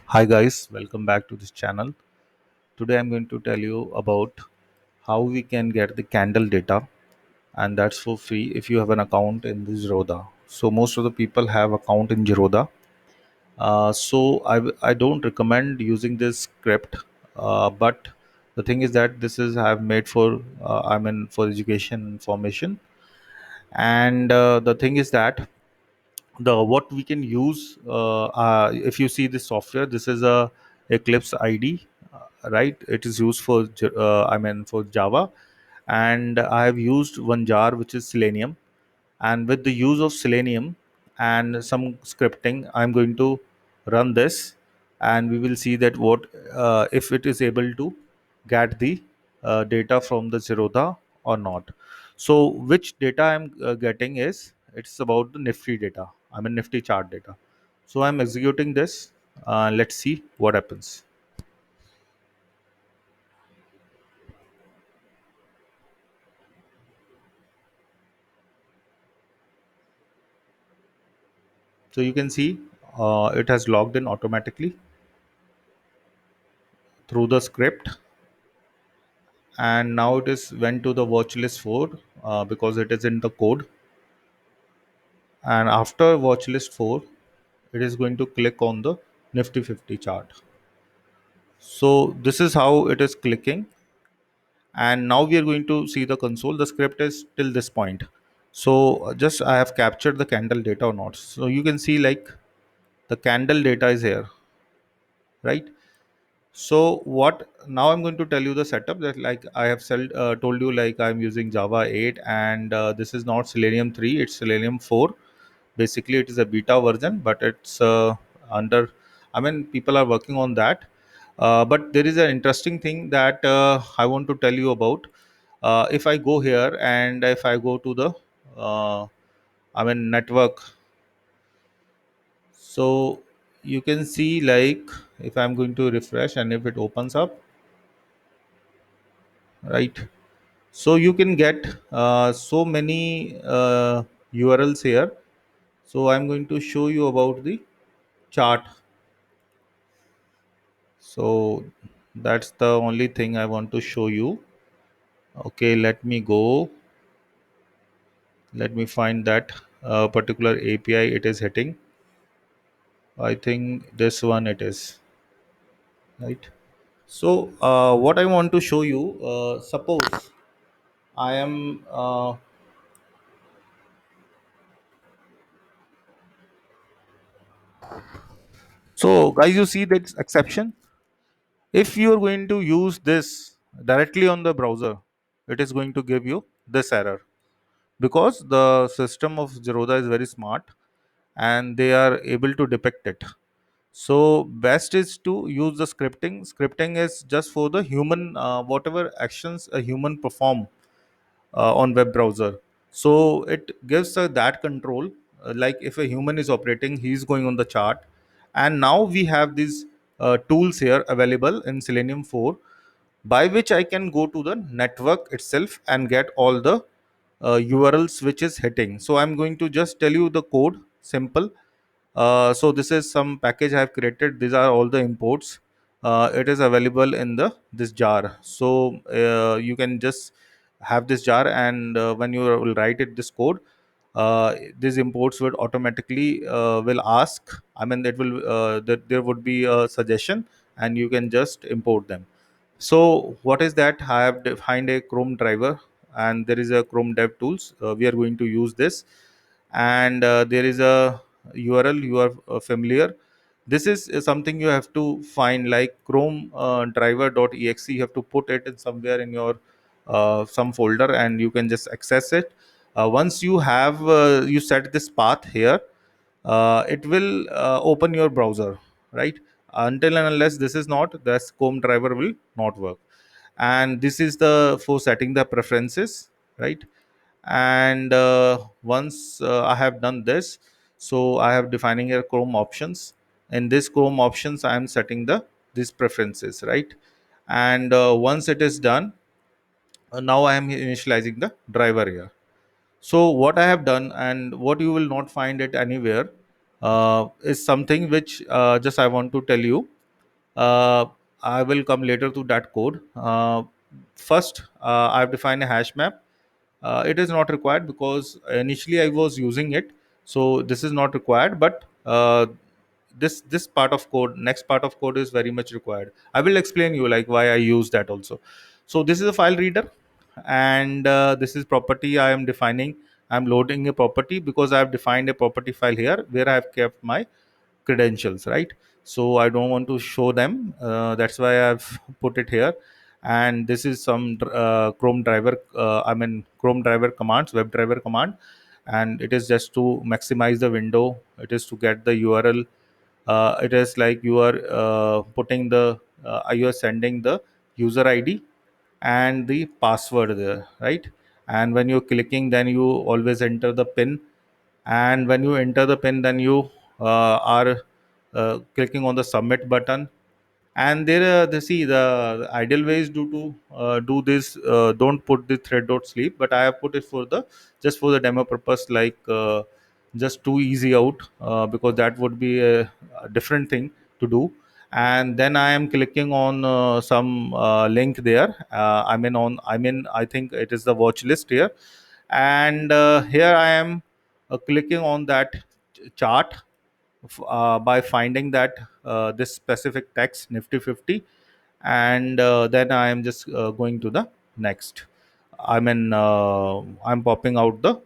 Hi guys, welcome back to this channel. Today I'm going to tell you about how we can get the candle data, and that's for free if you have an account in the Zerodha. So most of the people have account in Zerodha. So I don't recommend using this script, but the thing is that this is I've made for for education information, and the thing is that the what we can use if you see this software, this is a Eclipse ID, right? It is used for for Java, and I have used one jar which is Selenium, and with the use of Selenium and some scripting I'm going to run this, and we will see that what if it is able to get the data from the Zerodha or not. So which data I'm getting is it's about the Nifty data, Nifty chart data. So I'm executing this. Let's see what happens. So you can see it has logged in automatically through the script, and now it is went to the watch list 4 because it is in the code, and after watch list 4 it is going to click on the Nifty 50 chart. So this is how it is clicking, and now we are going to see the console. The script is till this point. So just I have captured the candle data or not. So you can see like the candle data is here, right? So what now I'm going to tell you the setup that like I have told you like I'm using Java 8, and this is not Selenium 3, it's Selenium 4. Basically it is a beta version, but it's under people are working on that. But there is an interesting thing that I want to tell you about. If I go here and if I go to the uh, network, so you can see like if I'm going to refresh and if it opens up, right? So you can get so many URLs here. So I'm going to show you about the chart. So that's the only thing I want to show you. Okay, let me go. Let me find that particular API it is hitting. I think this one it is, right? So what I want to show you, suppose I am so guys, you see that exception. If you are going to use this directly on the browser, it is going to give you this error because the system of Zerodha is very smart and they are able to depict it. So best is to use the scripting. Scripting is just for the human, whatever actions a human perform on web browser. So it gives that control. Like if a human is operating, he is going on the chart, and now we have these tools here available in Selenium 4, by which I can go to the network itself and get all the URLs which is hitting. So I'm going to just tell you the code, simple. So this is some package I have created. These are all the imports. It is available in the this jar. So you can just have this jar, and when you will write it this code, these imports would automatically will ask. It will that there would be a suggestion, and you can just import them. So what is that? I have defined a Chrome driver, and there is a Chrome Dev Tools. We are going to use this, and there is a URL you are familiar. This is something you have to find like Chrome driver.exe. You have to put it in somewhere in your some folder, and you can just access it. Once you have you set this path here, it will open your browser, right? Until and unless this is not, the Chrome driver will not work. And this is the for setting the preferences, right? And once I have done this, so I have defining a Chrome options. In this Chrome options I am setting the these preferences, right? And once it is done, now I am initializing the driver here. So what I have done, and what you will not find it anywhere, is something which just I want to tell you. uh, I will come later to that code. First, I've defined a hash map. It is not required because initially I was using it, so this is not required. But this part of code, next part of code, is very much required. I will explain you like why I use that also. So this is a file reader, and this is property I am defining. I'm loading a property because I have defined a property file here where I have kept my credentials, right? So I don't want to show them, that's why I've put it here. And this is some chrome driver, chrome driver commands, web driver command, and it is just to maximize the window. It is to get the URL. It is like you are putting the you are sending the user ID and the password there, right? And when you're clicking, then you always enter the pin, and when you enter the pin, then you are clicking on the submit button. And there they see the ideal ways to do this. Don't put the thread dot sleep, but I have put it for the just for the demo purpose, like just too easy out, because that would be a different thing to do. And then I am clicking on some link there. I think it is the watch list here. And here I am clicking on that chart by finding that this specific text nifty 50. And then I am just going to the next. I'm popping out the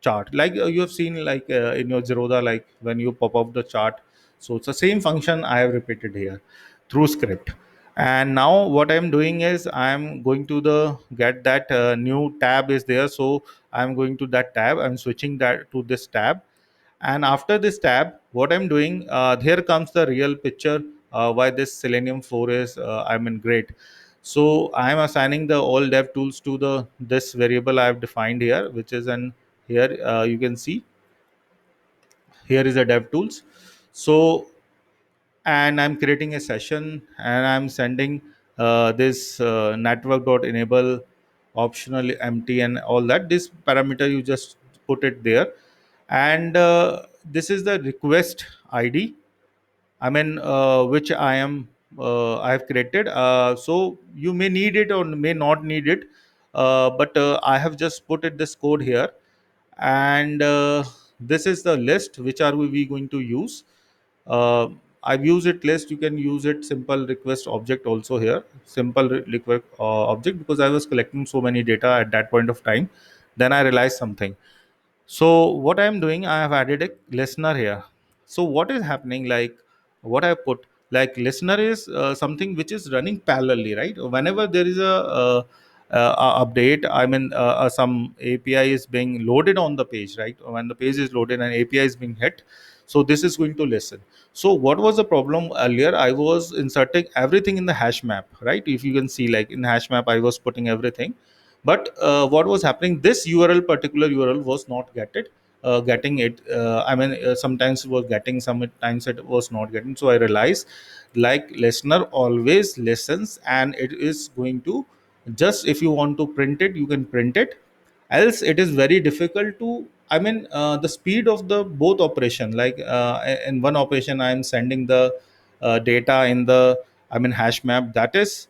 chart like you have seen, like in your Zerodha, like when you pop up the chart. So it's the same function I have repeated here through script. And now what I'm doing is I'm going to the get that new tab is there. So I'm going to that tab, I'm switching that to this tab. And after this tab, what I'm doing, here comes the real picture, why this Selenium 4 is great. So I'm assigning the all dev tools to the this variable I've defined here, which is an here you can see here is a dev tools. So, and I'm creating a session, and I'm sending this network.enable optional empty and all that. This parameter you just put it there. And this is the request ID, which I have created. So you may need it or may not need it, but I have just put it this code here. And this is the list which are we going to use. uh, I've used it list. You can use it simple request object also here, simple request object, because I was collecting so many data at that point of time. Then I realized something. So what I'm doing, I have added a listener here. So what is happening, like what I put, like listener is something which is running parallelly, right? Whenever there is update, some API is being loaded on the page, right? When the page is loaded and API is being hit, so this is going to listen. So what was the problem earlier? I was inserting everything in the hash map, right? If you can see, like in hash map I was putting everything. But what was happening, this particular URL was not getting it. Sometimes it was getting, sometimes it was not getting. So I realized, like listener always listens, and it is going to just, if you want to print it, you can print it. Else it is very difficult to, the speed of the both operation, like in one operation I am sending the data in the hash map, that is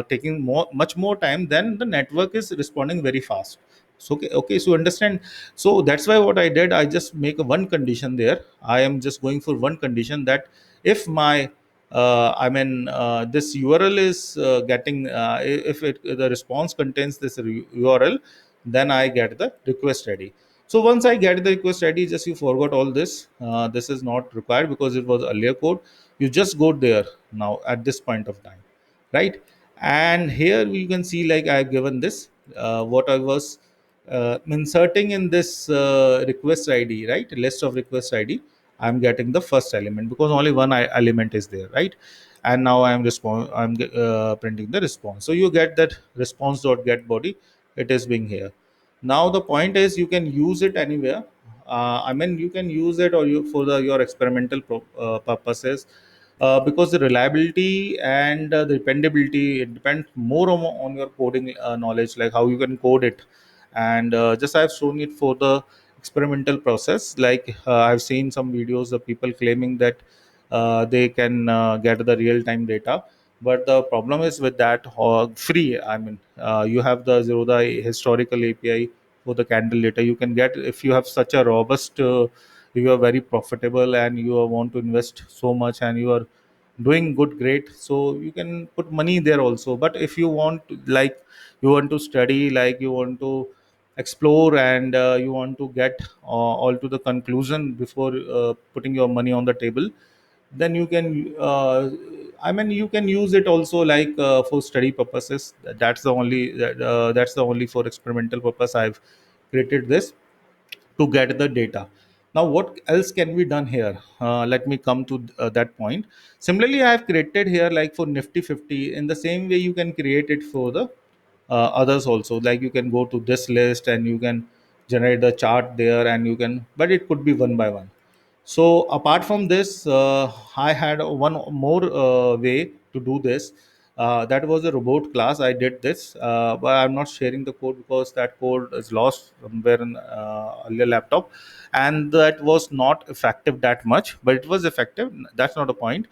taking much more time than the network is responding very fast. So okay, so understand. So that's why what I did, I just make a one condition there. I am just going for one condition, that if my this URL is getting if it the response contains this URL, then I get the request ID. So once I get the request ID, just you forgot all this. This is not required because it was earlier code. You just go there now at this point of time, right? And here you can see, like I've given this what I was inserting in this request ID, right? List of request ID. I'm getting the first element because only one element is there, right? And now I'm printing the response. So you get that response dot get body. It is being here. Now the point is you can use it anywhere. You can use it or you for your experimental purposes, because the reliability and the dependability, it depends more on your coding knowledge, like how you can code it. And just I've shown it for the experimental process. Like I've seen some videos of people claiming that they can get the real time data. But the problem is with that free, I mean, you have the Zerodha historical API for the candle data. You can get, if you have such a robust, you are very profitable and you want to invest so much and you are doing good, great, so you can put money there also. But if you want like, you want to study, like you want to explore, and you want to get all to the conclusion before putting your money on the table, then you can I mean, you can use it also like for study purposes. That's the only for experimental purpose I've created this, to get the data. Now what else can be done here? Let me come to that point. Similarly, I have created here like for Nifty 50, in the same way you can create it for the others also. Like you can go to this list and you can generate the chart there, and you can, but it could be one by one. So apart from this, I had one more way to do this. That was a robot class. I did this, but I'm not sharing the code because that code is lost somewhere in earlier laptop, and that was not effective that much. But it was effective. That's not the point,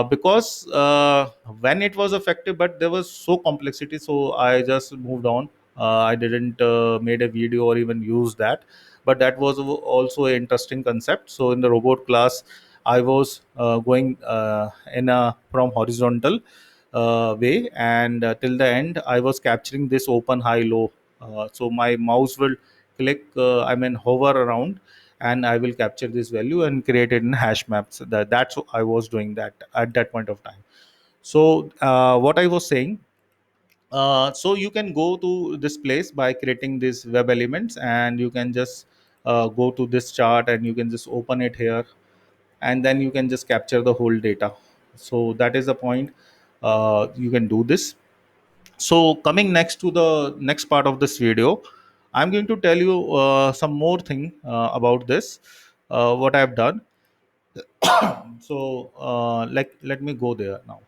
because when it was effective, but there was so complexity. So I just moved on. I didn't made a video or even use that, but that was also an interesting concept. So in the robot class, I was going in a from horizontal way, and till the end I was capturing this open high low. So my mouse will click, I mean hover around, and I will capture this value and create it in hash maps. That's what I was doing that at that point of time. So what I was saying, so you can go to this place by creating these web elements, and you can just go to this chart and you can just open it here, and then you can just capture the whole data. So that is the point. You can do this. So coming next to the next part of this video, I'm going to tell you some more thing about this, what I've done. So like, let me go there now.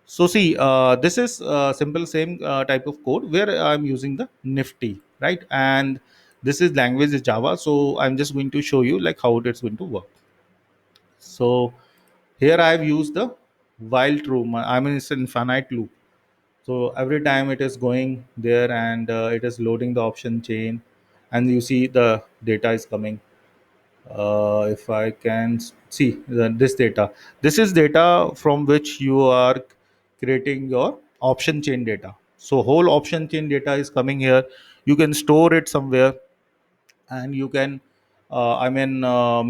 So see, this is simple same type of code where I'm using the Nifty, right? And this is language is Java. So I'm just going to show you like how it's going to work. So here I've used the while true. I mean, it's an infinite loop. So every time it is going there, and it is loading the option chain, and you see the data is coming. If I can see this data, this is data from which you are creating your option chain data. So whole option chain data is coming here. You can store it somewhere, and you can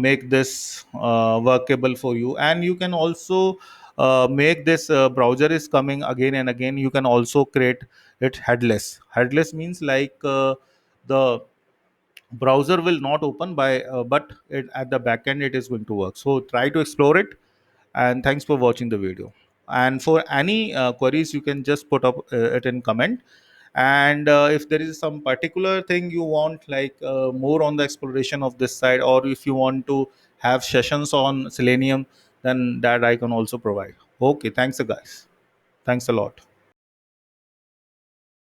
make this workable for you. And you can also make this browser is coming again and again. You can also create it headless. Headless means like the browser will not open by but it, at the back end it is going to work. So try to explore it, and thanks for watching the video. And for any queries, you can just put up it in comment. And if there is some particular thing you want, like more on the exploration of this side, or if you want to have sessions on Selenium, then that I can also provide. Okay, thanks guys, thanks a lot.